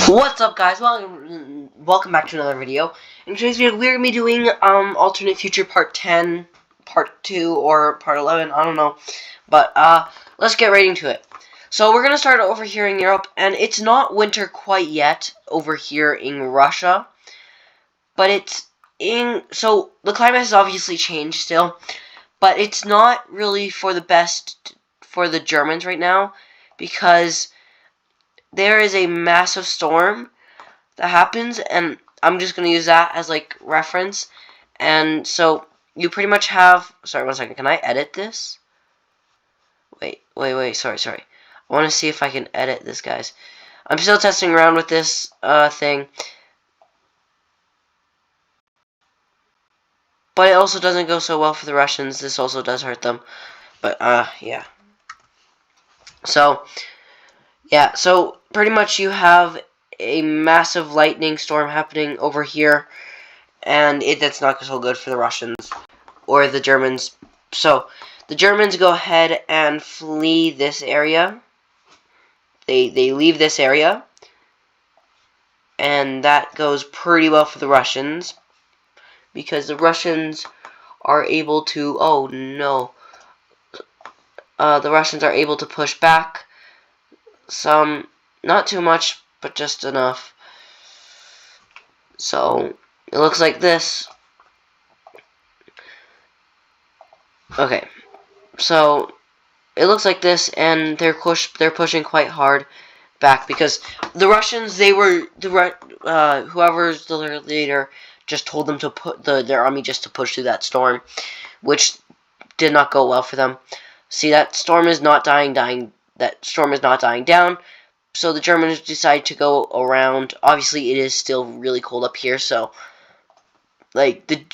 What's up, guys? Welcome back to another video. In today's video, we're gonna be doing alternate future part 10, part 2, or part 11. I don't know, but let's get right into it. So we're gonna start over here in Europe, and it's not winter quite yet over here in Russia, but it's in. So the climate has obviously changed still, but it's not really for the best for the Germans right now because there is a massive storm that happens, and I'm just gonna use that as like reference. And so you pretty much have. Sorry, 1 second. Can I edit this? Wait. Sorry. I want to see if I can edit this, guys. I'm still testing around with this thing, but it also doesn't go so well for the Russians. This also does hurt them, but yeah. So yeah, so pretty much you have a massive lightning storm happening over here, and that's not so good for the Russians or the Germans. So the Germans go ahead and flee this area. They leave this area, and that goes pretty well for the Russians because the Russians are able to. Oh no! The Russians are able to push back some, not too much, but just enough. So it looks like this. Okay, so it looks like this, and they're pushing quite hard back because the Russians, whoever's the leader just told them to put their army just to push through that storm, which did not go well for them. See, that storm is not dying down. So the Germans decide to go around. Obviously, it is still really cold up here, so like the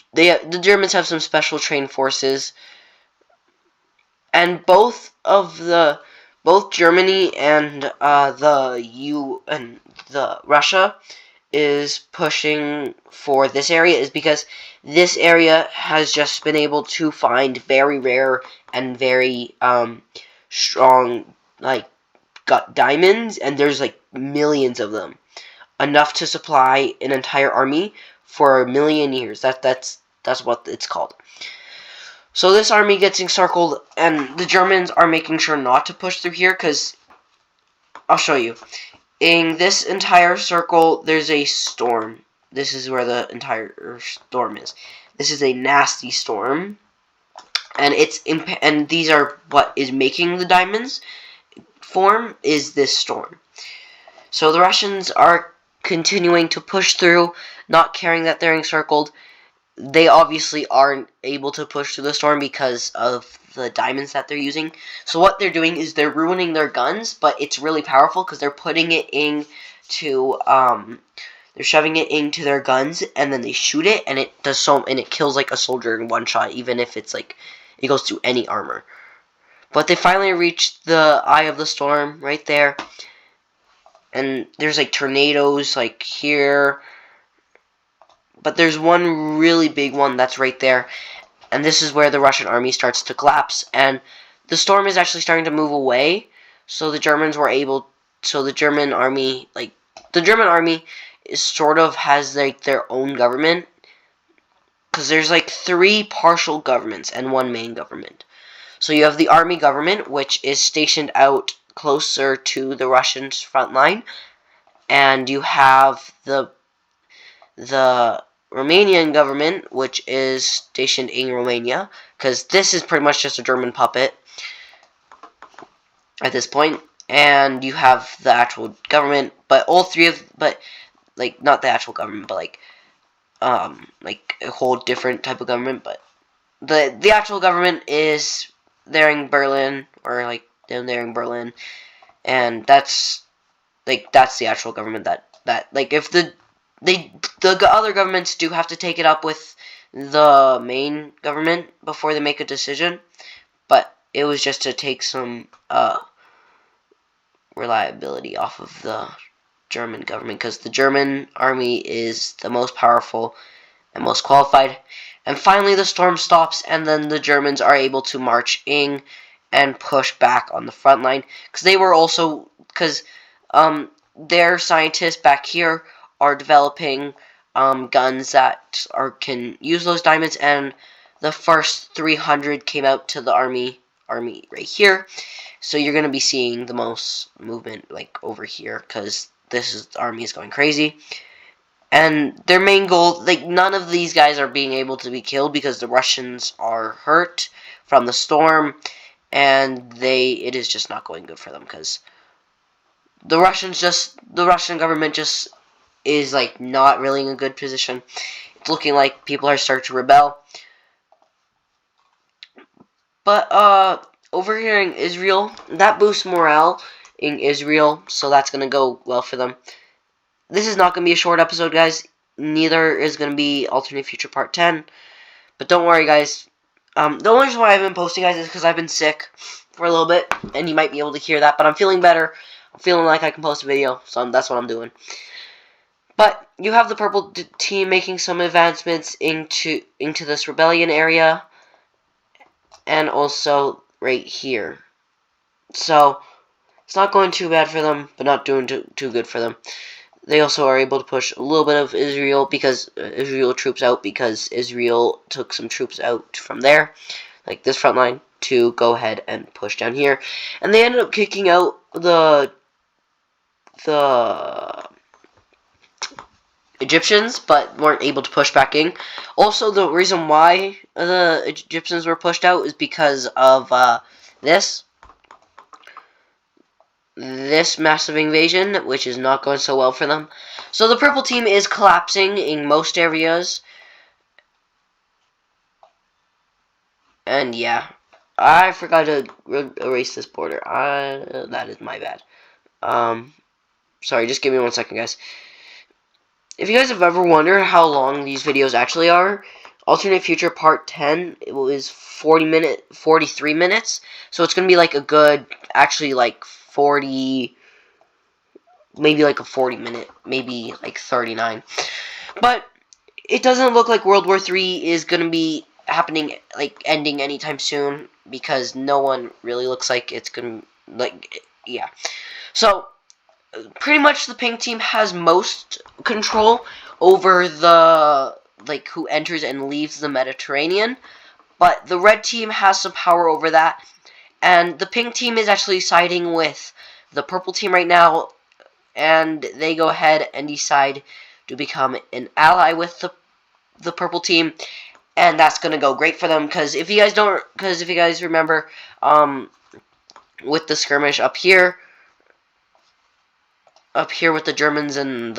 Germans have some special trained forces. And both Germany and the Russia is pushing for this area is because this area has just been able to find very rare and very strong got diamonds, and there's like millions of them, enough to supply an entire army for a million years. That's what it's called. So this army gets encircled, and the Germans are making sure not to push through here, because I'll show you. In this entire circle, there's a storm. This is where the entire storm is. This is a nasty storm, and these are what is making the diamonds form, is this storm. So the Russians are continuing to push through, not caring that they're encircled. They obviously aren't able to push through the storm because of the diamonds that they're using. So what they're doing is they're ruining their guns, but it's really powerful because they're putting it into they're shoving it into their guns, and then they shoot it, and it kills like a soldier in one shot, even if it's like it goes through any armor. But they finally reached the eye of the storm right there, and there's like tornadoes like here. But there's one really big one that's right there, and this is where the Russian army starts to collapse, and the storm is actually starting to move away, so the German army is sort of has like their own government, because there's like 3 partial governments and 1 main government. So you have the army government, which is stationed out closer to the Russians' front line, and you have the Romanian government, which is stationed in Romania, because this is pretty much just a German puppet at this point. And you have the actual government, but all 3 of, but like not the actual government, but like a whole different type of government. But the actual government is there in Berlin, or like down there in Berlin, and that's the actual government that like if the other governments do have to take it up with the main government before they make a decision, but it was just to take some reliability off of the German government, because the German army is the most powerful and most qualified. And finally the storm stops, and then the Germans are able to march in and push back on the front line, because they were also, their scientists back here are developing guns that can use those diamonds, and the first 300 came out to the army right here. So you're going to be seeing the most movement like over here, because the army is going crazy. And their main goal, like, none of these guys are being able to be killed because the Russians are hurt from the storm, and it is just not going good for them, because the Russian government just is like not really in a good position. It's looking like people are starting to rebel. But over here in Israel, that boosts morale in Israel, so that's gonna go well for them. This is not gonna be a short episode, guys. Neither is gonna be Alternate Future Part 10. But don't worry, guys. The only reason why I've been posting, guys, is because I've been sick for a little bit, and you might be able to hear that. But I'm feeling better. I'm feeling like I can post a video, so that's what I'm doing. But you have the purple team making some advancements into this rebellion area, and also right here. So it's not going too bad for them, but not doing too good for them. They also are able to push a little bit of Israel troops out, because Israel took some troops out from there, like this front line, to go ahead and push down here. And they ended up kicking out the Egyptians, but weren't able to push back in. Also, the reason why the Egyptians were pushed out is because of this massive invasion, which is not going so well for them. So the purple team is collapsing in most areas. And yeah, I forgot to erase this border. That is my bad. Sorry, just give me 1 second, guys. If you guys have ever wondered how long these videos actually are, Alternate Future Part 10, it was 43 minutes. So it's going to be like a good, actually like 40, maybe like a 40 minute, maybe like 39. But it doesn't look like World War III is going to be happening, like ending anytime soon, because no one really looks like it's going to, like, yeah. So pretty much the pink team has most control over the, like, who enters and leaves the Mediterranean, but the red team has some power over that, and the pink team is actually siding with the purple team right now, and they go ahead and decide to become an ally with the purple team, and that's gonna go great for them, because if you guys remember, with the skirmish up here with the Germans and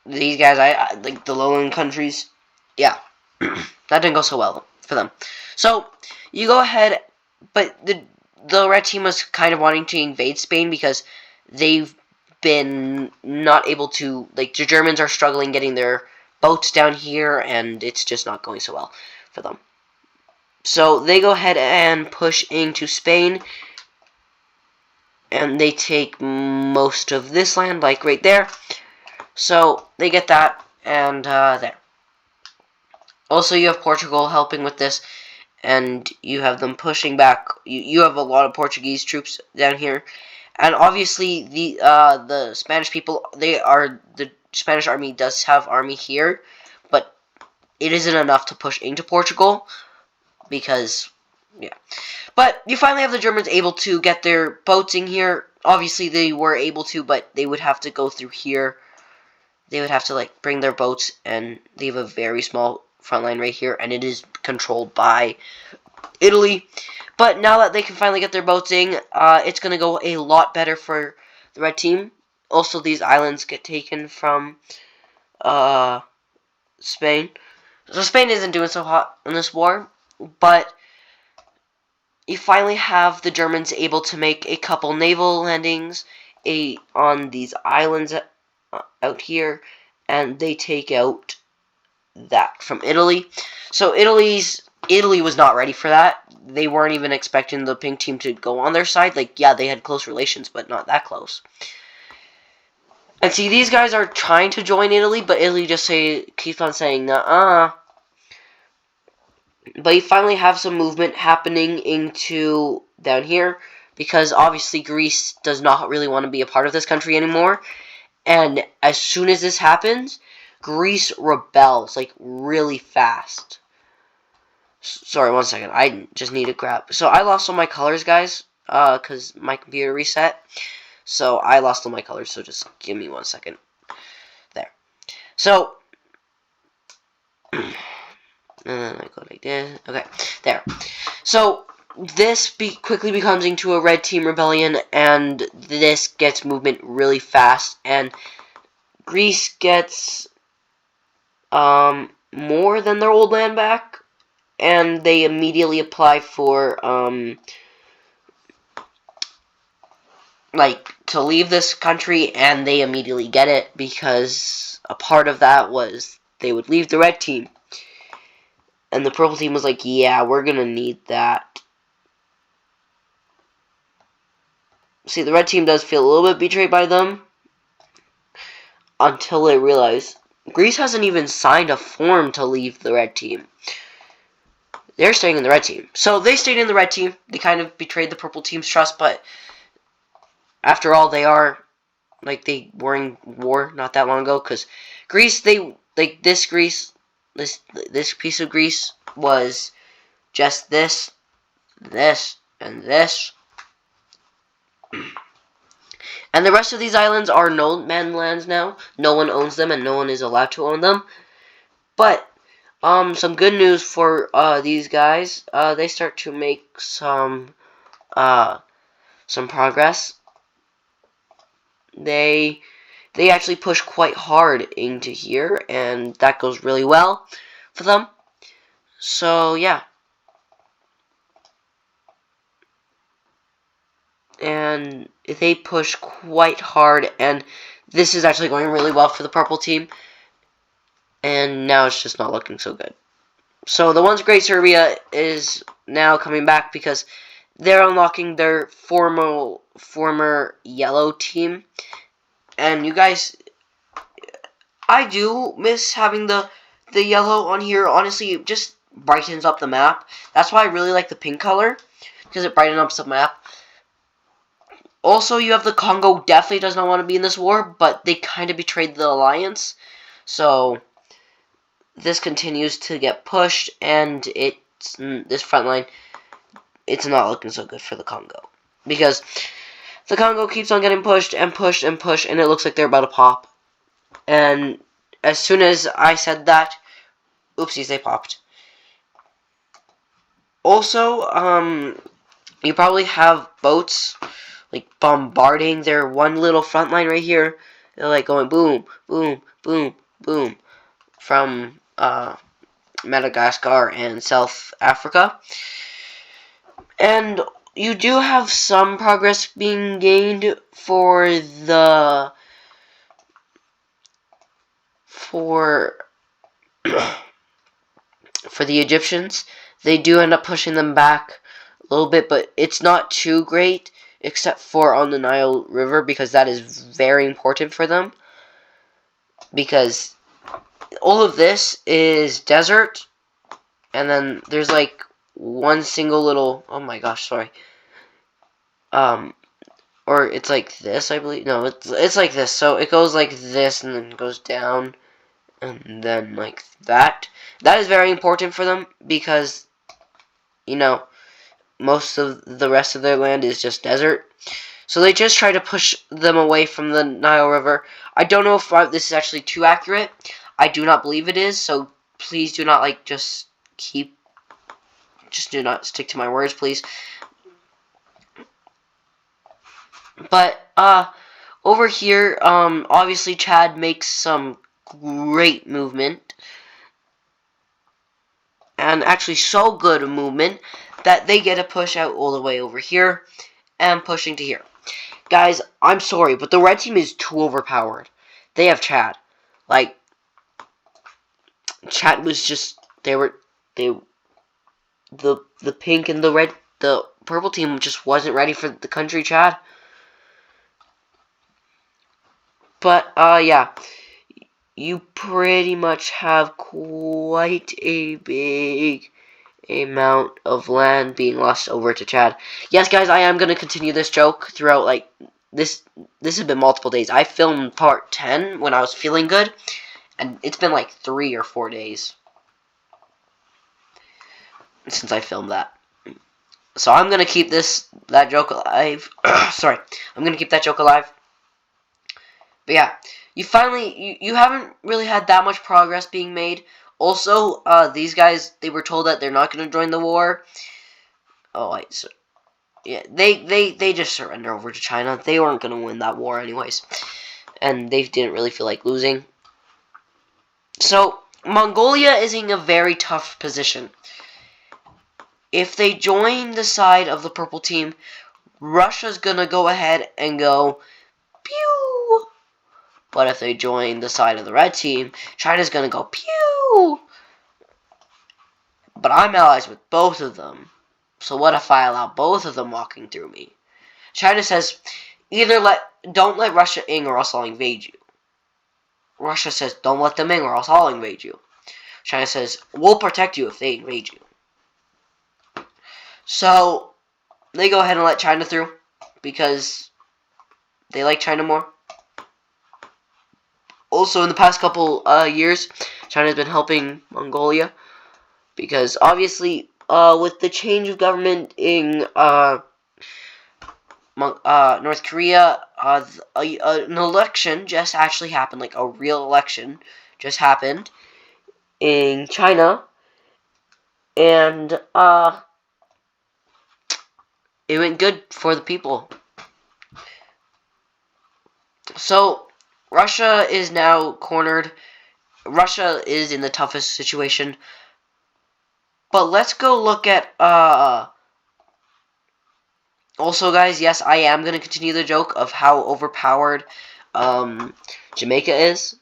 these guys, I like the lowland countries, yeah, that didn't go so well for them. So you go ahead, but the red team was kind of wanting to invade Spain, because they've been not able to, like, the Germans are struggling getting their boats down here, and it's just not going so well for them. So they go ahead and push into Spain, and they take most of this land, like right there. So they get that, and there. Also, you have Portugal helping with this, and you have them pushing back. You have a lot of Portuguese troops down here, and obviously the Spanish people, the Spanish army does have army here, but it isn't enough to push into Portugal, because, yeah. But you finally have the Germans able to get their boats in here. Obviously they were able to, but they would have to go through here. They would have to, like, bring their boats, and they have a very small front line right here, and it is controlled by Italy. But now that they can finally get their boats in, it's going to go a lot better for the red team. Also, these islands get taken from Spain. So Spain isn't doing so hot in this war, but you finally have the Germans able to make a couple naval landings on these islands out here, and they take out that from Italy. So Italy was not ready for that. They weren't even expecting the pink team to go on their side. Like, yeah, they had close relations, but not that close. And see, these guys are trying to join Italy, but Italy just keeps on saying, nuh-uh. But you finally have some movement happening into down here. because obviously Greece does not really want to be a part of this country anymore. And as soon as this happens, Greece rebels, like, really fast. Sorry, one second. I just need to grab. So I lost all my colors, guys, because my computer reset. So I lost all my colors, so just give me 1 second. There. So, and then I go like this. Okay, there. So, this quickly becomes into a red team rebellion, and this gets movement really fast, and Greece gets more than their old land back, and they immediately apply for like to leave this country, and they immediately get it because a part of that was they would leave the red team, and the purple team was like, yeah, we're gonna need that. See, the red team does feel a little bit betrayed by them until they realize Greece hasn't even signed a form to leave the red team. They're staying in the red team. So they stayed in the red team. They kind of betrayed the purple team's trust, but after all, they are, like, they were in war not that long ago, because Greece, this piece of Greece was just this, and this. And the rest of these islands are no man lands now. No one owns them, and no one is allowed to own them. But, some good news for, these guys. They start to make some progress. They actually push quite hard into here, and that goes really well for them. So, yeah. And they push quite hard, and this is actually going really well for the purple team. And now it's just not looking so good. So the Once Great Serbia is now coming back because they're unlocking their former yellow team. And you guys, I do miss having the yellow on here. Honestly, it just brightens up the map. That's why I really like the pink color, because it brightens up the map. Also, you have the Congo definitely does not want to be in this war, but they kind of betrayed the alliance. So this continues to get pushed, and this front line, it's not looking so good for the Congo, because the Congo keeps on getting pushed and pushed and pushed, and it looks like they're about to pop. And as soon as I said that, oopsies, they popped. Also, you probably have boats like bombarding their one little front line right here. They're like going boom, boom, boom, boom from Madagascar and South Africa. And you do have some progress being gained for the Egyptians. They do end up pushing them back a little bit, but it's not too great, except for on the Nile River, because that is very important for them. Because all of this is desert, and then there's like one single little, oh my gosh, sorry. Or it's like this, I believe. No, it's like this. So it goes like this, and then goes down, and then like that. That is very important for them, because, you know, most of the rest of their land is just desert. So they just try to push them away from the Nile River. I don't know if this is actually too accurate. I do not believe it is, so please do not, like, just do not stick to my words, please. But, over here, obviously Chad makes some great movement. And actually so good a movement that they get a push out all the way over here and pushing to here. Guys, I'm sorry, but the red team is too overpowered. They have Chad. Like, Chad was just, the pink and the purple team just wasn't ready for the country Chad. But, yeah. You pretty much have quite a big amount of land being lost over to Chad. Yes, guys, I am going to continue this joke throughout, like, this has been multiple days. I filmed part 10 when I was feeling good, and it's been like 3 or 4 days since I filmed that. So I'm going to keep that joke alive. Sorry. I'm going to keep that joke alive. But yeah, you haven't really had that much progress being made. Also, these guys, they were told that they're not going to join the war. Oh, wait, so, yeah, they just surrender over to China. They weren't going to win that war anyways. And they didn't really feel like losing. So, Mongolia is in a very tough position. If they join the side of the purple team, Russia's going to go ahead and go, pew! But if they join the side of the red team, China's going to go, pew! But I'm allies with both of them. So what if I allow both of them walking through me? China says, don't let Russia in or else I'll invade you. Russia says, don't let them in or else I'll invade you. China says, we'll protect you if they invade you. So, they go ahead and let China through because they like China more. Also, in the past couple years, China's been helping Mongolia because obviously, with the change of government in North Korea, an election just actually happened, like a real election just happened in China, and it went good for the people. So, Russia is now cornered. Russia is in the toughest situation. But let's go look at, also, guys, yes, I am going to continue the joke of how overpowered, Jamaica is.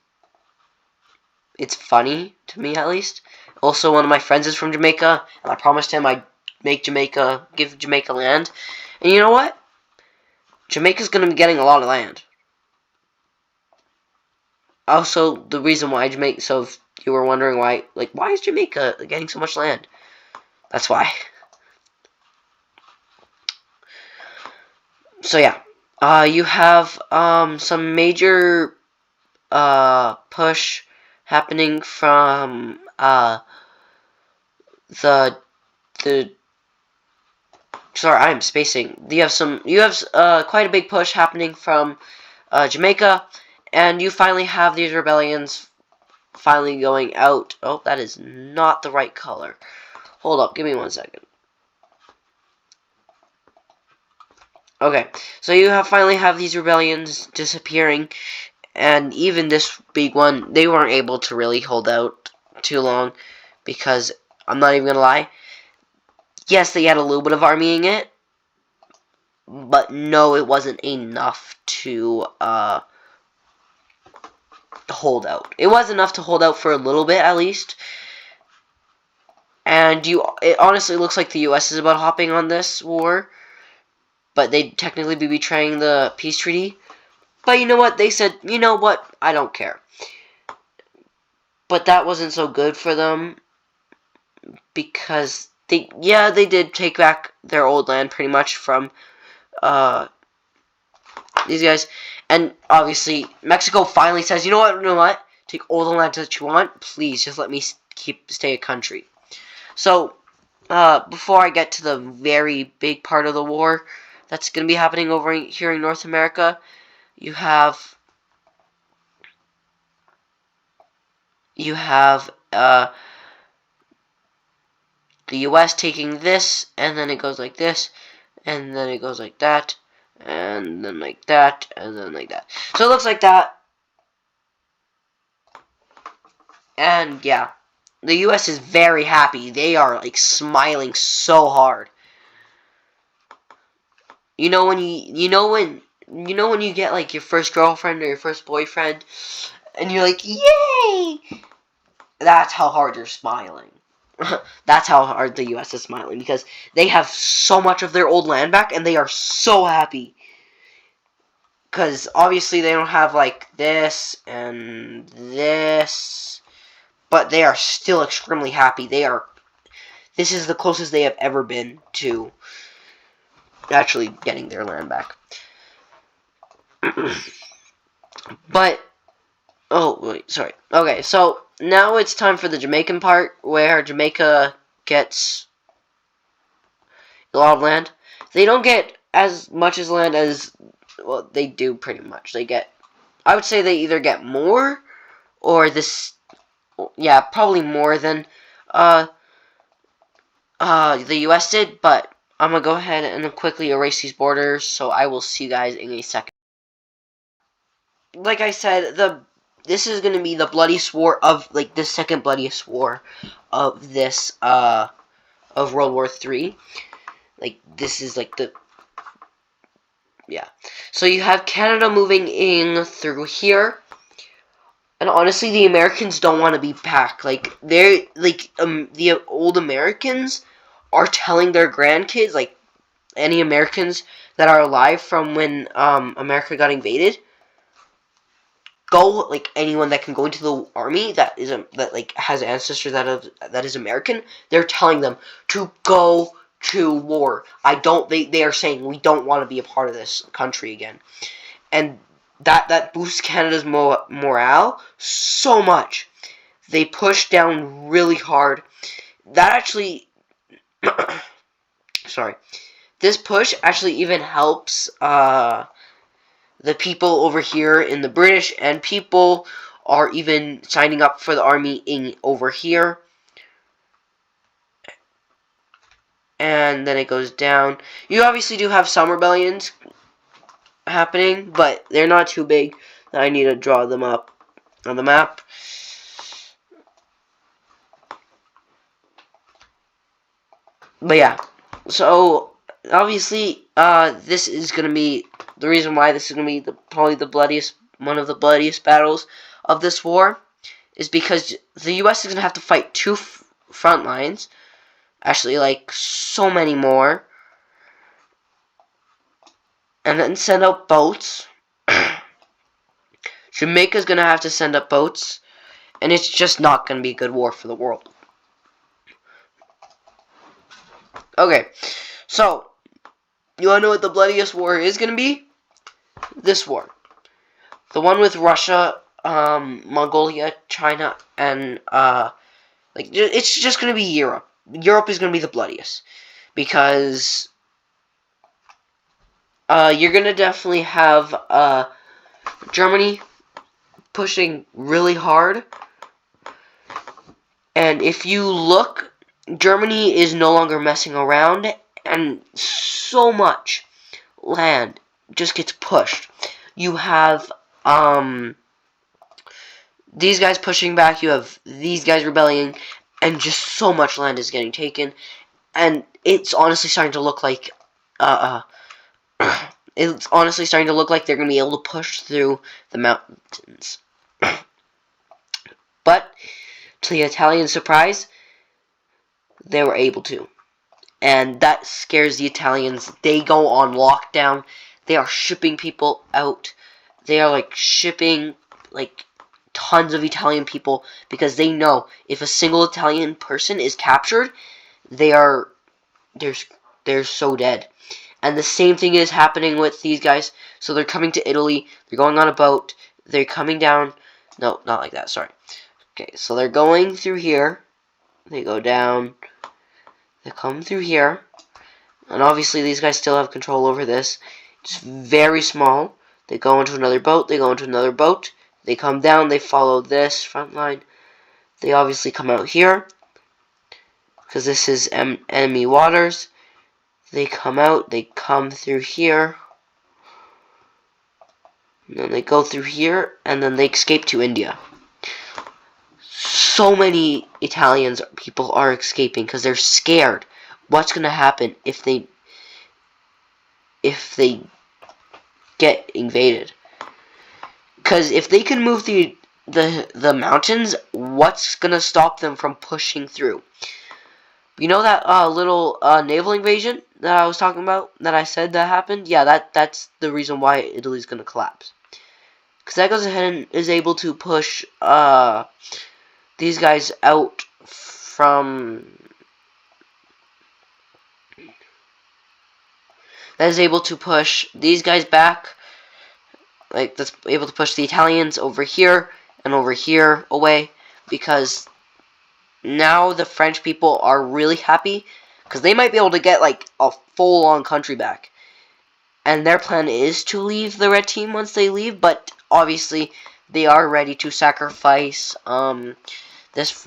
It's funny, to me at least. Also, one of my friends is from Jamaica, and I promised him I'd give Jamaica land. And you know what? Jamaica's going to be getting a lot of land. Also, the reason why Jamaica, so if you were wondering why is Jamaica getting so much land? That's why. So yeah, you have some major push happening from the sorry, I'm spacing. You have quite a big push happening from Jamaica, and you finally have these rebellions finally going out. Oh, that is not the right color. Hold up, give me 1 second. Okay, so you finally have these rebellions disappearing, and even this big one, they weren't able to really hold out too long, because, I'm not even gonna lie, yes, they had a little bit of army in it, but no, it wasn't enough to hold out. It was enough to hold out for a little bit, at least, and it honestly looks like the U.S. is about hopping on this war, but they'd technically be betraying the peace treaty. But you know what? They said, you know what? I don't care. But that wasn't so good for them, because they did take back their old land pretty much from these guys. And obviously, Mexico finally says, you know what? Take all the land that you want. Please, just let me stay a country. So, before I get to the very big part of the war that's going to be happening over here in North America, you have the U.S. taking this, and then it goes like this, and then it goes like that, and then like that, and then like that. So it looks like that. And yeah, the U.S. is very happy. They are like smiling so hard. You know when you get like your first girlfriend or your first boyfriend, and you're like, yay! That's how hard you're smiling. That's how hard the U.S. is smiling, because they have so much of their old land back, and they are so happy. Because obviously they don't have like this and this, but they are still extremely happy. this is the closest they have ever been to actually getting their land back. But, oh, wait, sorry. Okay, so now it's time for the Jamaican part, where Jamaica gets a lot of land. They don't get as much as land as, well, they do pretty much. They get, I would say they either get more, or this, yeah, probably more than the U.S. did, but I'm going to go ahead and quickly erase these borders, so I will see you guys in a second. Like I said, this is going to be the bloodiest war of, like, the second bloodiest war of this, of World War III. Like, this is, like, the, yeah. So you have Canada moving in through here. And honestly, the Americans don't want to be back. Like, they're, like, the old Americans are telling their grandkids, like, any Americans that are alive from when, America got invaded, go, like, anyone that can go into the army that is, that, like, has ancestors that is American, they're telling them to go to war. They are saying, we don't want to be a part of this country again. And that boosts Canada's morale so much. They push down really hard. That actually, sorry, this push actually even helps the people over here in the British, and people are even signing up for the army over here. And then it goes down. You obviously do have some rebellions happening, but they're not too big that I need to draw them up on the map. But yeah, so obviously this is going to be the reason why this is going to be probably the bloodiest, one of the bloodiest battles of this war, is because the U.S. is going to have to fight two front lines, actually, like, so many more, and then send out boats. Jamaica's going to have to send up boats, and it's just not going to be a good war for the world. Okay, so, you want to know what the bloodiest war is going to be? This war. The one with Russia, Mongolia, China, and, like, it's just going to be Europe. Europe is going to be the bloodiest. Because, you're going to definitely have, Germany pushing really hard. And if you look, Germany is no longer messing around, and so much land just gets pushed. You have, these guys pushing back, you have these guys rebelling, and just so much land is getting taken. And it's honestly starting to look like, it's honestly starting to look like they're going to be able to push through the mountains. But, to the Italian surprise, they were able to. And that scares the Italians. They go on lockdown. They are shipping people out. They are, like, shipping, like, tons of Italian people, because they know if a single Italian person is captured, they're so dead. And the same thing is happening with these guys. So they're coming to Italy. They're going on a boat. They're coming down. No, not like that. Sorry. Okay, so they're going through here. They go down. They come through here. And obviously these guys still have control over this. It's very small. They go into another boat. They go into another boat. They come down. They follow this front line. They obviously come out here, because this is enemy waters. They come out. They come through here. And then they go through here. And then they escape to India. So many Italians people are escaping because they're scared. What's going to happen if they get invaded? Because if they can move the mountains, what's going to stop them from pushing through? You know that little naval invasion that I was talking about, that I said that happened? Yeah, that's the reason why Italy's going to collapse. Because that goes ahead and is able to push these guys out from that is able to push these guys back, like that's able to push the Italians over here and over here away, because now the French people are really happy because they might be able to get like a full-on country back. And their plan is to leave the red team once they leave, but obviously they are ready to sacrifice this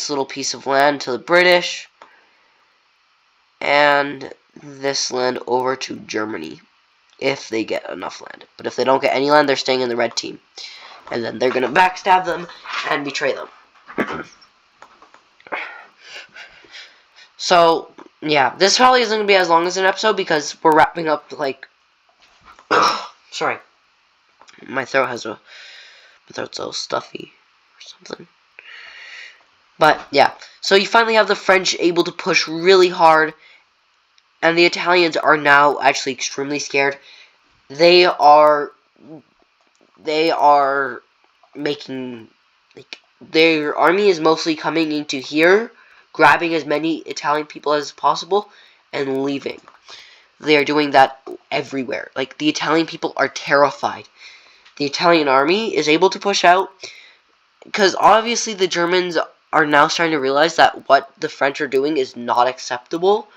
little piece of land to the British and this land over to Germany if they get enough land. But if they don't get any land, they're staying in the red team. And then they're going to backstab them and betray them. So, yeah, this probably isn't going to be as long as an episode because we're wrapping up, like... Sorry. My throat's so stuffy or something. But, yeah. So you finally have the French able to push really hard, and the Italians are now actually extremely scared. They are making, like, their army is mostly coming into here, grabbing as many Italian people as possible, and leaving. They are doing that everywhere. Like, the Italian people are terrified. The Italian army is able to push out, because obviously the Germans are now starting to realize that what the French are doing is not acceptable.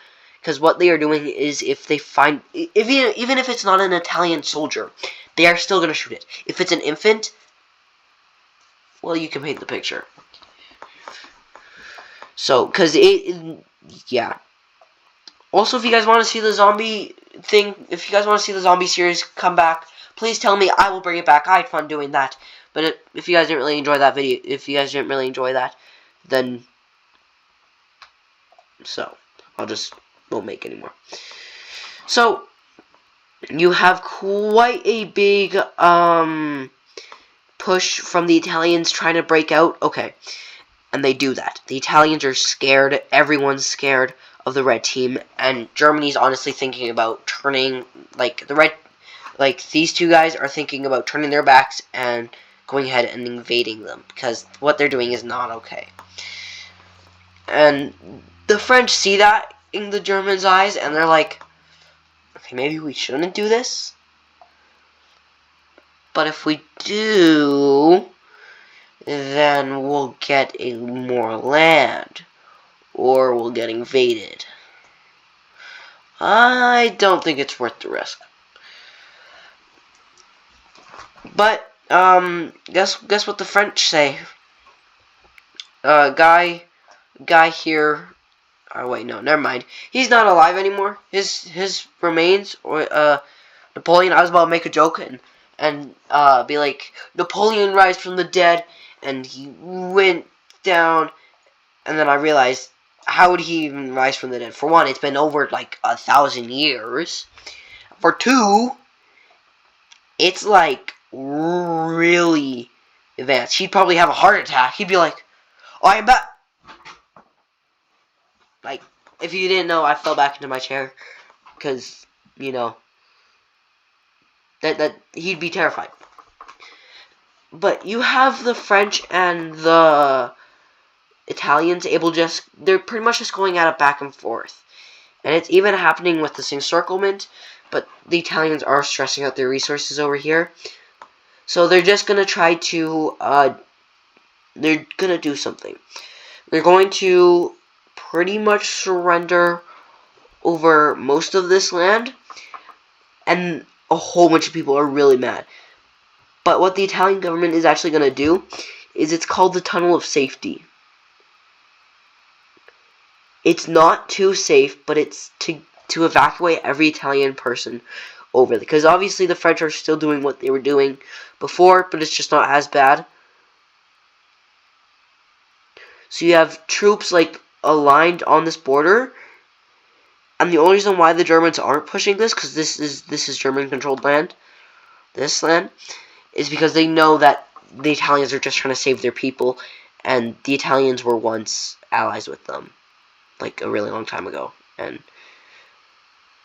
Because what they are doing is, if they find, even if it's not an Italian soldier, they are still going to shoot it. If it's an infant, well, you can paint the picture. So, yeah. Also, if you guys want to see the zombie thing, if you guys want to see the zombie series come back, please tell me. I will bring it back. I had fun doing that. But if you guys didn't really enjoy that video, then so I'll just won't make anymore. So you have quite a big push from the Italians trying to break out. Okay, and they do that. The Italians are scared. Everyone's scared of the red team, and Germany's honestly thinking about turning, these two guys are thinking about turning their backs and going ahead and invading them, because what they're doing is not okay. And the French see that in the Germans' eyes, and they're like, okay, maybe we shouldn't do this. But if we do, then we'll get more land, or we'll get invaded. I don't think it's worth the risk. But guess what the French say? Guy here. Oh wait, no, never mind. He's not alive anymore. His remains, or Napoleon. I was about to make a joke and be like, Napoleon rise from the dead, and he went down, and then I realized, how would he even rise from the dead? For one, it's been over like 1,000 years. For two, it's like really advanced. He'd probably have a heart attack. He'd be like, oh, I'm back. Like, if you didn't know, I fell back into my chair. Because, you know, that he'd be terrified. But you have the French and the Italians they're pretty much just going at it back and forth. And it's even happening with this encirclement, but the Italians are stressing out their resources over here. So they're just going to try to, they're going to do something. They're going to pretty much surrender over most of this land, and a whole bunch of people are really mad. But what the Italian government is actually going to do is, it's called the Tunnel of Safety. It's not too safe, but it's to evacuate every Italian person over there. Because obviously the French are still doing what they were doing before, but it's just not as bad. So you have troops like aligned on this border, and the only reason why the Germans aren't pushing this, because this is German-controlled land, this land, is because they know that the Italians are just trying to save their people, and the Italians were once allies with them, like a really long time ago, and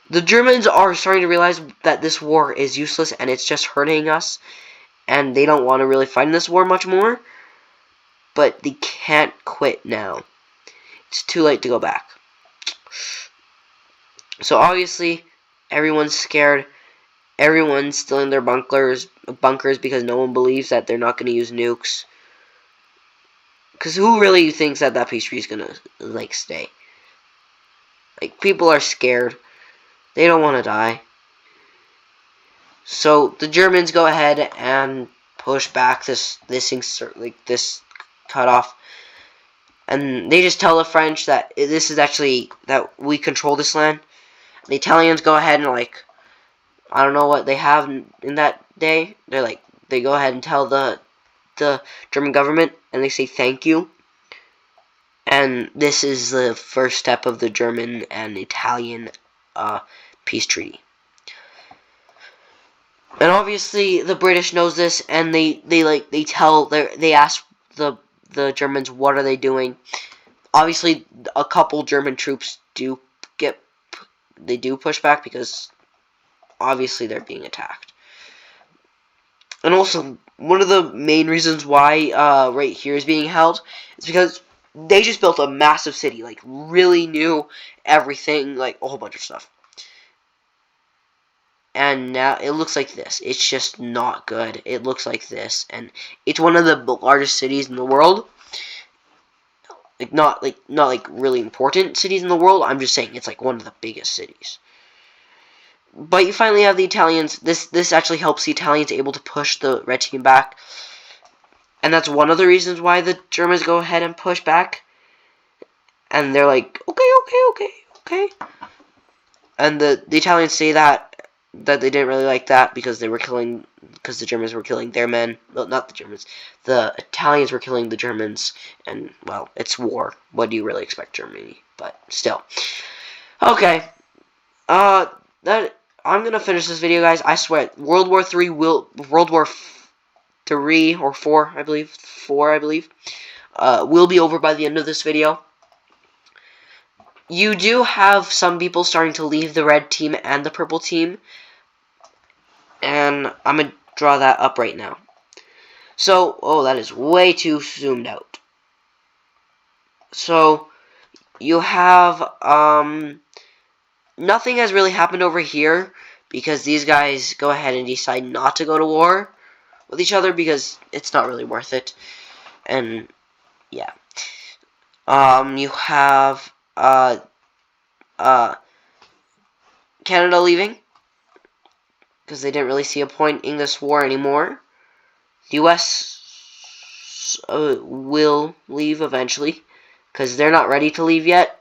the Germans are starting to realize that this war is useless and it's just hurting us, and they don't want to really fight in this war much more, but they can't quit now. It's too late to go back. So obviously, everyone's scared. Everyone's still in their bunkers because no one believes that they're not going to use nukes. Because who really thinks that that peace tree is going to, like, stay? Like, people are scared. They don't want to die. So the Germans go ahead and push back this cutoff, and they just tell the French that this is actually that we control this land. The Italians go ahead and, like, I don't know what they have in that day. They go ahead and tell the German government, and they say thank you. And this is the first step of the German and Italian peace treaty. And obviously the British knows this, and they ask the Germans what are they doing. Obviously, a couple German troops do push back because obviously they're being attacked. And also, one of the main reasons why right here is being held is because they just built a massive city, like really new everything, like a whole bunch of stuff. And now it looks like this. It's just not good. It looks like this, and it's one of the largest cities in the world. Not really important cities in the world. I'm just saying it's like one of the biggest cities. But you finally have the Italians. This actually helps the Italians able to push the red team back, and that's one of the reasons why the Germans go ahead and push back. And they're like, okay. And the Italians say that they didn't really like that because the Germans were killing their men. Well, not the Germans. The Italians were killing the Germans, and, well, it's war. What do you really expect, Germany? But still. Okay. I'm gonna finish this video, guys. I swear, World War III or 4, I believe, will be over by the end of this video. You do have some people starting to leave the red team and the purple team, and I'm going to draw that up right now. So, oh, that is way too zoomed out. So, you have, nothing has really happened over here, because these guys go ahead and decide not to go to war with each other, because it's not really worth it, and, yeah. You have, Canada leaving, because they didn't really see a point in this war anymore. The U.S. Will leave eventually, because they're not ready to leave yet,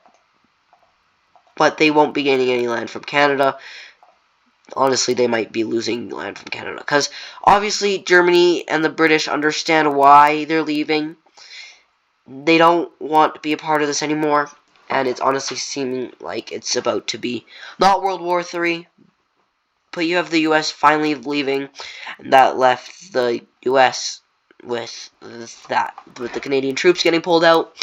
but they won't be gaining any land from Canada. Honestly, they might be losing land from Canada, because obviously Germany and the British understand why they're leaving. They don't want to be a part of this anymore, and it's honestly seeming like it's about to be not World War III, but you have the U.S. finally leaving, and that left the U.S. with the Canadian troops getting pulled out.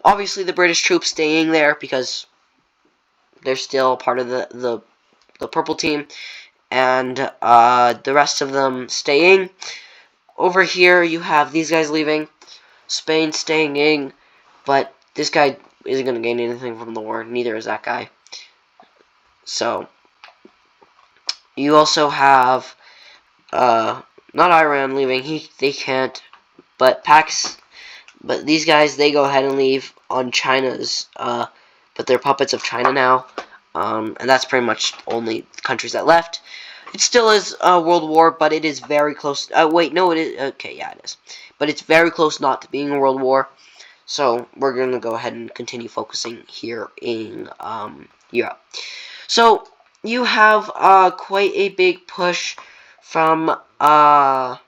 Obviously, the British troops staying there because they're still part of the purple team, and the rest of them staying. Over here, you have these guys leaving, Spain staying in, but this guy isn't going to gain anything from the war. Neither is that guy. So, you also have, not Iran leaving. They can't. But but these guys, they go ahead and leave on China's, but they're puppets of China now. And that's pretty much only countries that left. It still is a world war, but it is very close. Wait, no, it is. Okay, yeah, it is. But it's very close not to being a world war. So we're going to go ahead and continue focusing here in Europe. So you have quite a big push from the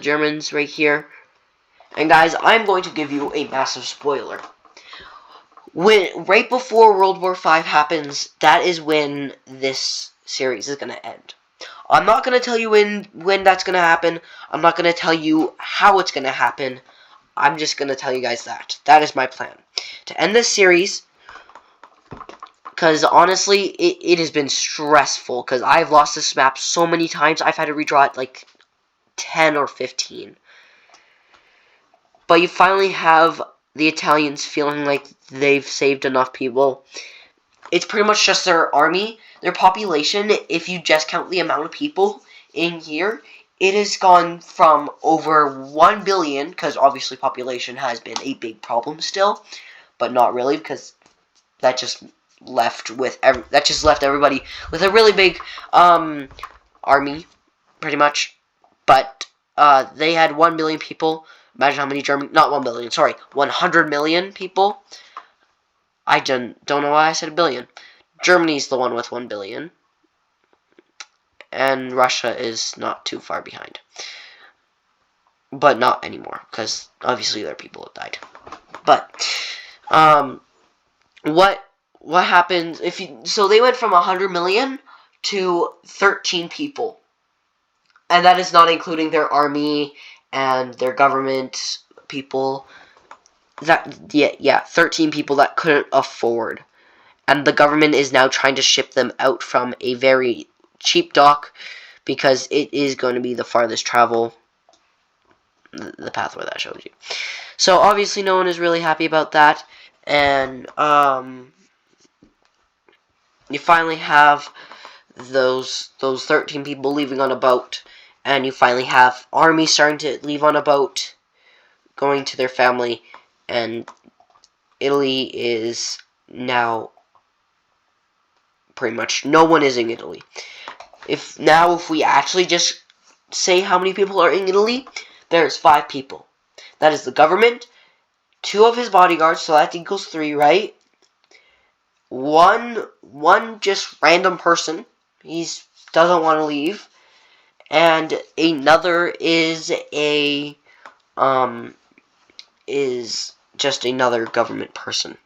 Germans right here. And guys, I'm going to give you a massive spoiler. Right before World War V happens, that is when this series is going to end. I'm not going to tell you when that's going to happen. I'm not going to tell you how it's going to happen. I'm just going to tell you guys that. That is my plan. To end this series, because honestly, it has been stressful, because I've lost this map so many times. I've had to redraw it like 10 or 15. But you finally have the Italians feeling like they've saved enough people. It's pretty much just their army, their population. If you just count the amount of people in here, it has gone from over 1 billion, because obviously population has been a big problem still, but not really, because that just left everybody with a really big army, pretty much. But they had 1 billion people. Imagine how many not 1 billion, sorry, 100 million people. I don't know why I said a billion. Germany's the one with 1 billion. And Russia is not too far behind. But not anymore, because obviously there are people that died. But, what happens if you... So they went from 100 million to 13 people. And that is not including their army and their government people. 13 people that couldn't afford. And the government is now trying to ship them out from a very cheap dock, because it is going to be the farthest travel, the pathway that I showed you. So obviously no one is really happy about that, and you finally have those 13 people leaving on a boat, and you finally have army starting to leave on a boat, going to their family, and Italy is now pretty much no one is in Italy. If we actually just say how many people are in Italy, there's 5 people. That is the government, 2 of his bodyguards, so that equals 3, right? One just random person, he doesn't want to leave, and another is just another government person.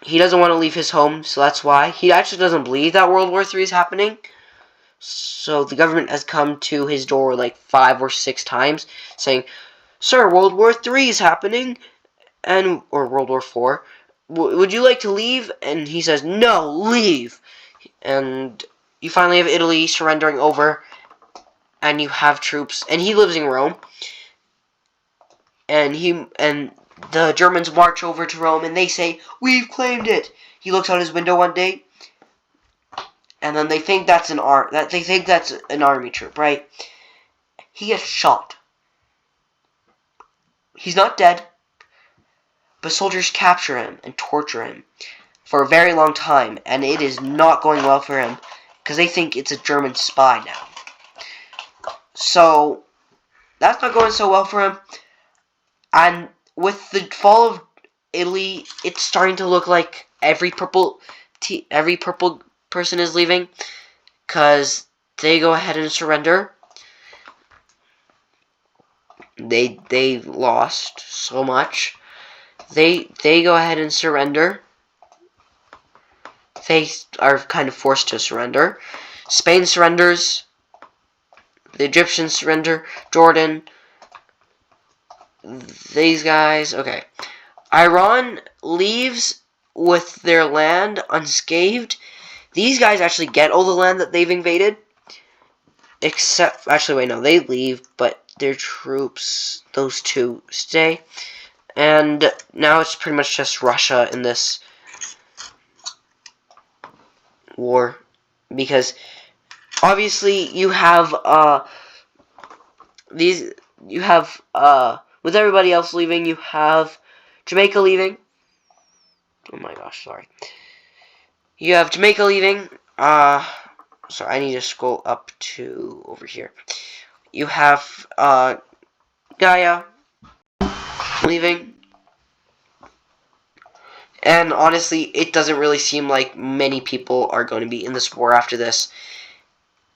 He doesn't want to leave his home, so that's why. He actually doesn't believe that World War III is happening. So the government has come to his door like 5 or 6 times, saying, "Sir, World War III is happening," or World War IV. "Would you like to leave?" And he says, "No, leave." And you finally have Italy surrendering over, and you have troops, and he lives in Rome. And the Germans march over to Rome, and they say, "We've claimed it." He looks out his window one day, and then they think that's an army troop, right? He gets shot. He's not dead, but soldiers capture him and torture him for a very long time, and it is not going well for him, because they think it's a German spy now. So that's not going so well for him, and with the fall of Italy, it's starting to look like every purple person is leaving, because they go ahead and surrender. They lost so much. They go ahead and surrender. They are kind of forced to surrender. Spain surrenders. The Egyptians surrender. Jordan. These guys. Okay. Iran leaves with their land unscathed. These guys actually get all the land that they've invaded. Except, actually, wait, no, they leave, but their troops, those 2, stay. And now it's pretty much just Russia in this war, because obviously you have with everybody else leaving, you have Jamaica leaving. Oh my gosh, sorry. You have Jamaica leaving. So I need to scroll up to over here. You have Gaia leaving. And honestly, it doesn't really seem like many people are going to be in this war after this.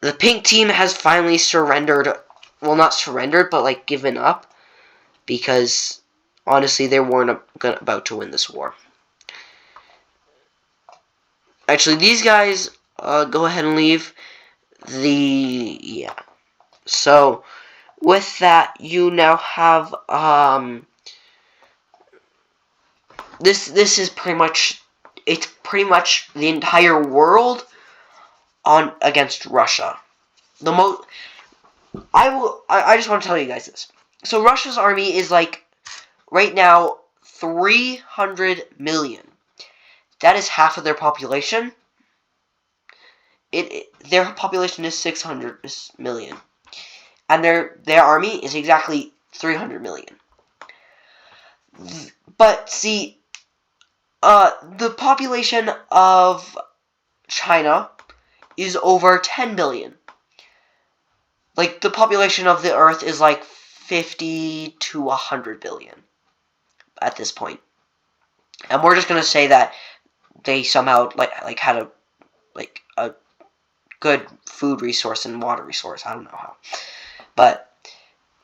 The pink team has finally surrendered. Well, not surrendered, but like given up. Because honestly, they weren't about to win this war. Actually, these guys go ahead and leave. So with that, you now have this is pretty much the entire world against Russia. I just want to tell you guys this. So Russia's army is like right now 300 million. That is half of their population. Their population is 600 million, and their army is exactly 300 million. But see, the population of China is over 10 billion. Like, the population of the Earth is like 50 to 100 billion at this point. And we're just gonna say that they somehow like had a good food resource and water resource. I don't know how. But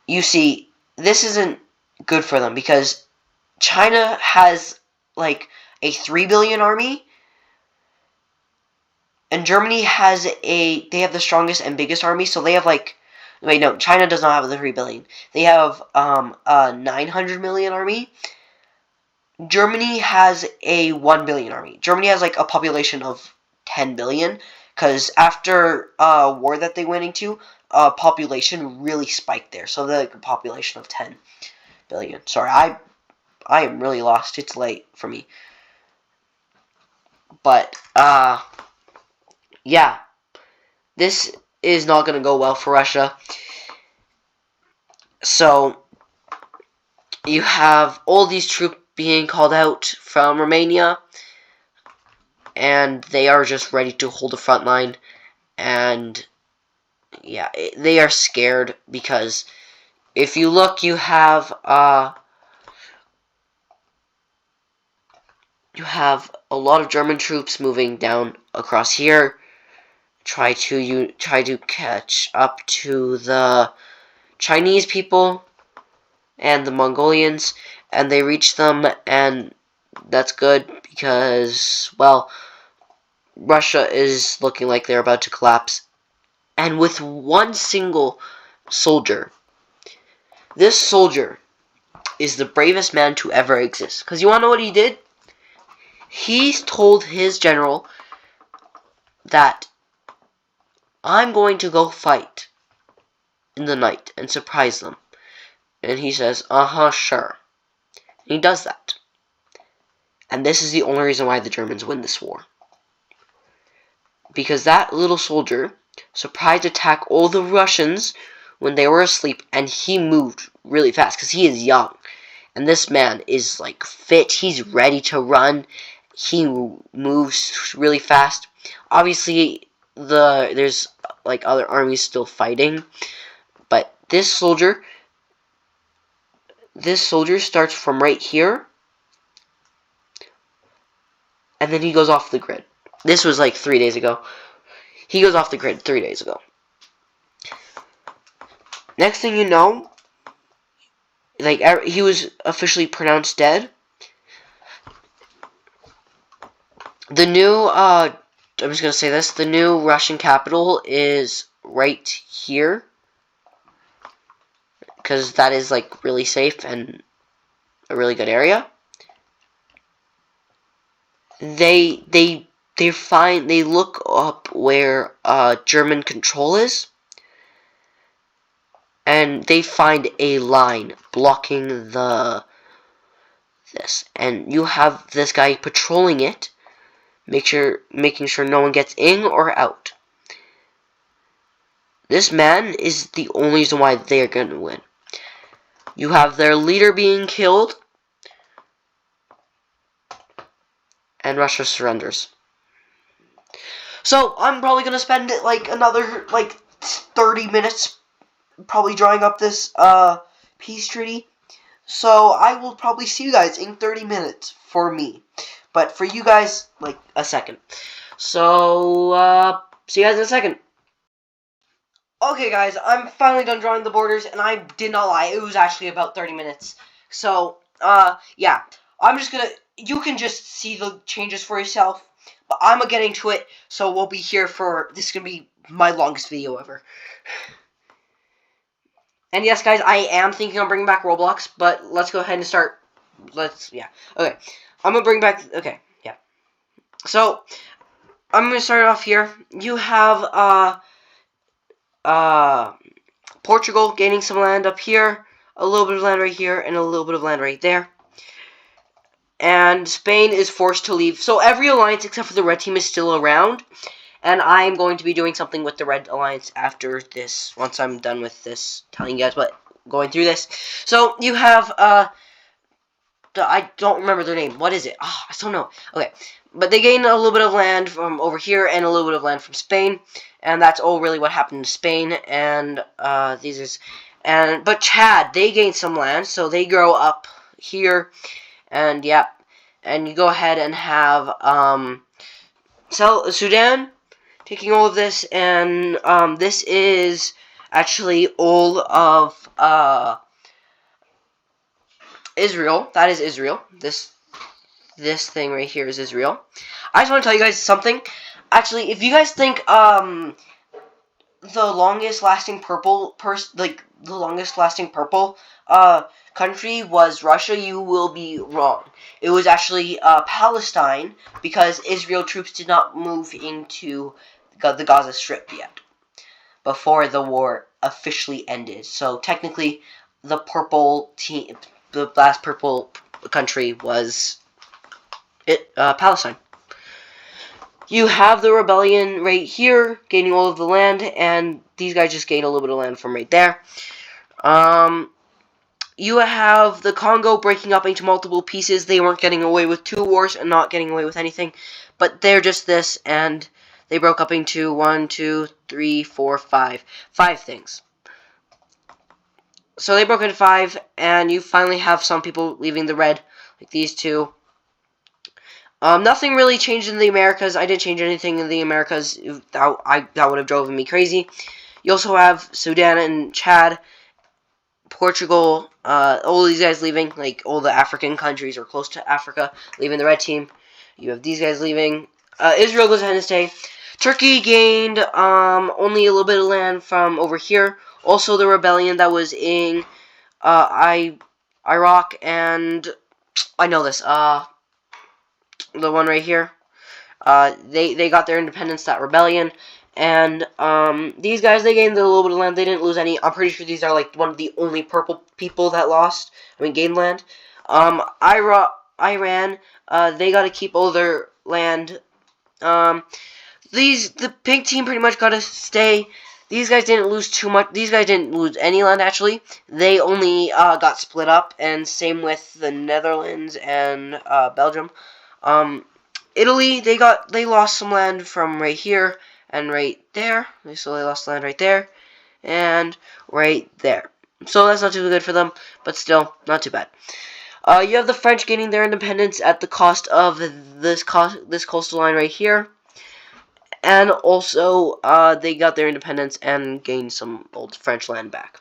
you see, this isn't good for them because China has like a 3 billion army, and Germany has they have the strongest and biggest army, so they have like, wait, no, China does not have the 3 billion. They have a 900 million army. Germany has a 1 billion army. Germany has like a population of 10 billion because after a war that they went into, population really spiked there. So they're like a population of 10 billion. Sorry, I am really lost. It's late for me. But yeah, this is not going to go well for Russia. So you have all these troops being called out from Romania, and they are just ready to hold the front line. And yeah, they are scared because if you look, you have a lot of German troops moving down across here, try to catch up to the Chinese people and the Mongolians, and they reach them, and that's good because, well, Russia is looking like they're about to collapse. And with one single soldier, this soldier is the bravest man to ever exist. Because you want to know what he did? He told his general that I'm going to go fight in the night and surprise them. And he says, sure. And he does that. And this is the only reason why the Germans win this war. Because that little soldier surprise attacked all the Russians when they were asleep, and he moved really fast because he is young. And this man is like fit, he's ready to run, he moves really fast. Obviously, there's like other armies still fighting, but this soldier starts from right here, and then he goes off the grid. This was like 3 days ago. He goes off the grid 3 days ago. Next thing you know, like, he was officially pronounced dead. The new, I'm just gonna say this, the new Russian capital is right here. Because that is, like, really safe and a really good area. They look up where German control is, and they find a line blocking this, and you have this guy patrolling it, making sure no one gets in or out. This man is the only reason why they are going to win. You have their leader being killed, and Russia surrenders. So I'm probably gonna spend like another 30 minutes probably drawing up this peace treaty. So I will probably see you guys in 30 minutes for me, but for you guys, like a second. So see you guys in a second. Okay, guys, I'm finally done drawing the borders, and I did not lie. It was actually about 30 minutes. So yeah, I'm just gonna. You can just see the changes for yourself. But I'm gonna get into it, so we'll be here for, this is gonna be my longest video ever. And yes, guys, I am thinking of bringing back Roblox, but let's go ahead and start. Yeah. Okay. I'm gonna bring back, okay, yeah. So, I'm gonna start off here. You have, Portugal gaining some land up here. a little bit of land right here, and a little bit of land right there. And Spain is forced to leave. So every alliance except for the red team is still around. And I'm going to be doing something with the red alliance after this, once I'm done with this, telling you guys what, going through this. So you have, I don't remember their name. What is it? I still don't know. Okay. But they gain a little bit of land from over here and a little bit of land from Spain. And that's all really what happened to Spain. And, but Chad, they gain some land, so they grow up here. And, yeah. And you go ahead and have, Sudan taking all of this. And, this is actually all of, Israel. That is Israel. This thing right here is Israel. I just want to tell you guys something. Actually, if you guys think the longest lasting purple country was Russia, you will be wrong. It was actually Palestine, because Israel troops did not move into the Gaza Strip yet before the war officially ended. So technically, the last purple country was Palestine. You have the rebellion right here, gaining all of the land, and these guys just gain a little bit of land from right there. You have the Congo breaking up into multiple pieces. They weren't getting away with 2 wars and not getting away with anything, but they're just this, and they broke up into 1, 2, 3, 4, 5 things. So they broke into 5, and you finally have some people leaving the red, like these two. Nothing really changed in the Americas. I didn't change anything in the Americas. That would have driven me crazy. You also have Sudan and Chad, Portugal, all these guys leaving. Like, all the African countries or close to Africa leaving the red team. You have these guys leaving. Israel goes ahead and stay. Turkey gained only a little bit of land from over here. Also, the rebellion that was in Iraq and I know this. The one right here. They got their independence, that rebellion, and these guys, they gained a little bit of land. They didn't lose any. I'm pretty sure these are like one of the only purple people that gained land. Iran, they got to keep all their land. The pink team pretty much got to stay. These guys didn't lose too much. These guys didn't lose any land, actually. They only got split up, and same with the Netherlands and Belgium. Italy, they lost some land from right here and right there. So they lost land right there and right there. So that's not too good for them, but still not too bad. You have the French gaining their independence at the cost of this coastal line right here. And also, they got their independence and gained some old French land back.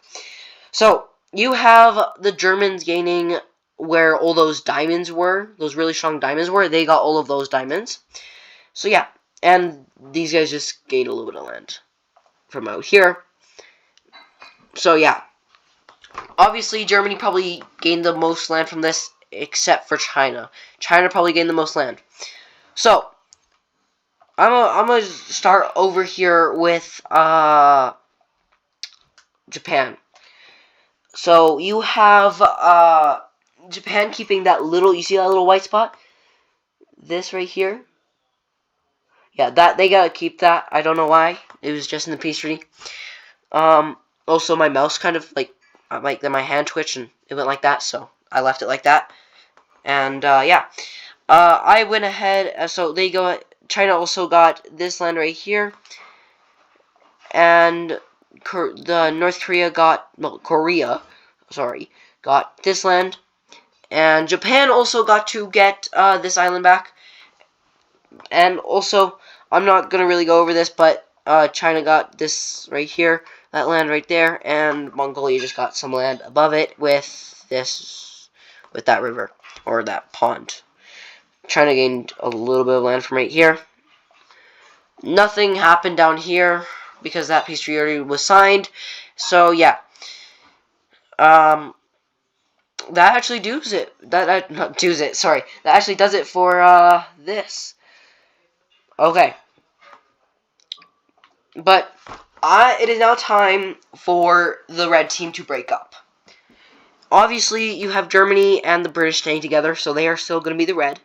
So, you have the Germans gaining where all those diamonds were, those really strong diamonds were. They got all of those diamonds. So, yeah. And these guys just gained a little bit of land from out here. So, yeah. Obviously, Germany probably gained the most land from this, except for China. China probably gained the most land. So, I'm gonna start over here with Japan. So you have Japan keeping that little. You see that little white spot? This right here. Yeah, that they gotta keep that. I don't know why. It was just in the peace treaty. Also my mouse kind of then my hand twitched and it went like that, so I left it like that. And yeah, I went ahead. So they go. China also got this land right here, and the North Korea got got this land, and Japan also got to get this island back. And also, I'm not gonna really go over this, but China got this right here, that land right there, and Mongolia just got some land above it with that river or that pond. China gained a little bit of land from right here. Nothing happened down here because that peace treaty already was signed. So yeah, that actually does it. Not does it. Sorry, that actually does it for this. Okay, but it is now time for the red team to break up. obviously, you have Germany and the British staying together, so they are still going to be the red.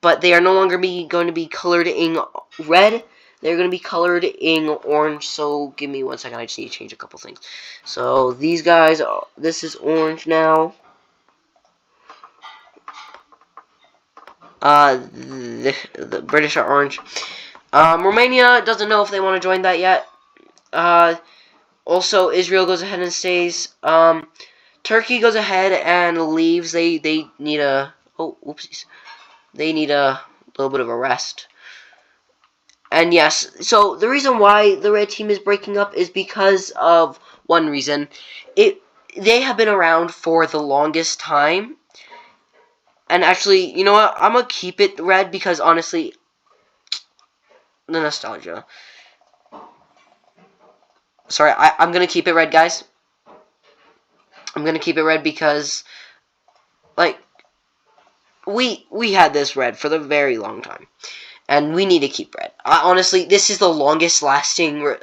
But they are no longer going to be colored in red. They're going to be colored in orange. So give me 1 second. I just need to change a couple things. So these guys, this is orange now. The British are orange. Romania doesn't know if they want to join that yet. Also, Israel goes ahead and stays. Turkey goes ahead and leaves. They need a... Oh, oopsies. They need a little bit of a rest. And yes, so the reason why the red team is breaking up is because of one reason. They have been around for the longest time. And actually, you know what? I'm going to keep it red because honestly, the nostalgia. Sorry, I'm going to keep it red, guys. I'm going to keep it red because, like, we had this red for the very long time. And we need to keep red. Honestly, this is the longest lasting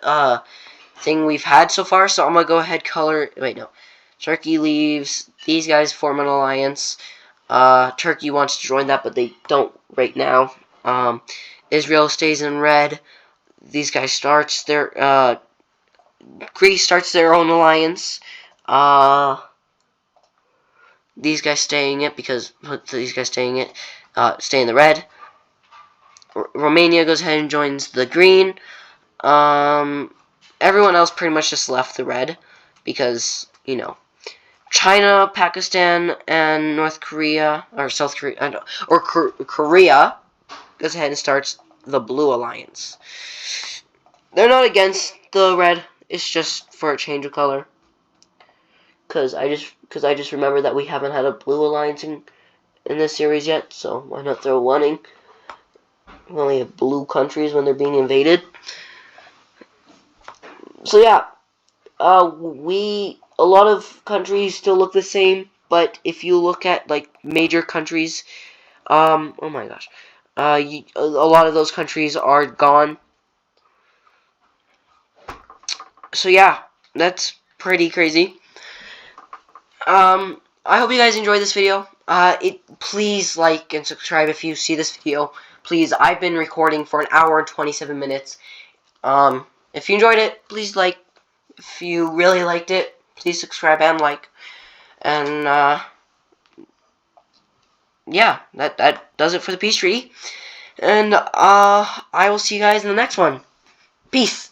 thing we've had so far. So I'm going to go ahead color... Wait, no. Turkey leaves. These guys form an alliance. Turkey wants to join that, but they don't right now. Israel stays in red. These guys starts their... Greece starts their own alliance. These guys staying it because... These guys staying it. Stay in the red. Romania goes ahead and joins the green. Everyone else pretty much just left the red because, you know, China, Pakistan, and North Korea, or South Korea, or Korea goes ahead and starts the blue alliance. They're not against the red. It's just for a change of color. Because I just remember that we haven't had a blue alliance in this series yet, so why not throw one in? We only have blue countries when they're being invaded. So yeah, a lot of countries still look the same, but if you look at like major countries, oh my gosh, a lot of those countries are gone. So yeah, that's pretty crazy. I hope you guys enjoyed this video. Please like and subscribe if you see this video. Please, I've been recording for an hour and 27 minutes. If you enjoyed it, please like. If you really liked it, please subscribe and like. And, yeah, that does it for the peace treaty. And, I will see you guys in the next one. Peace.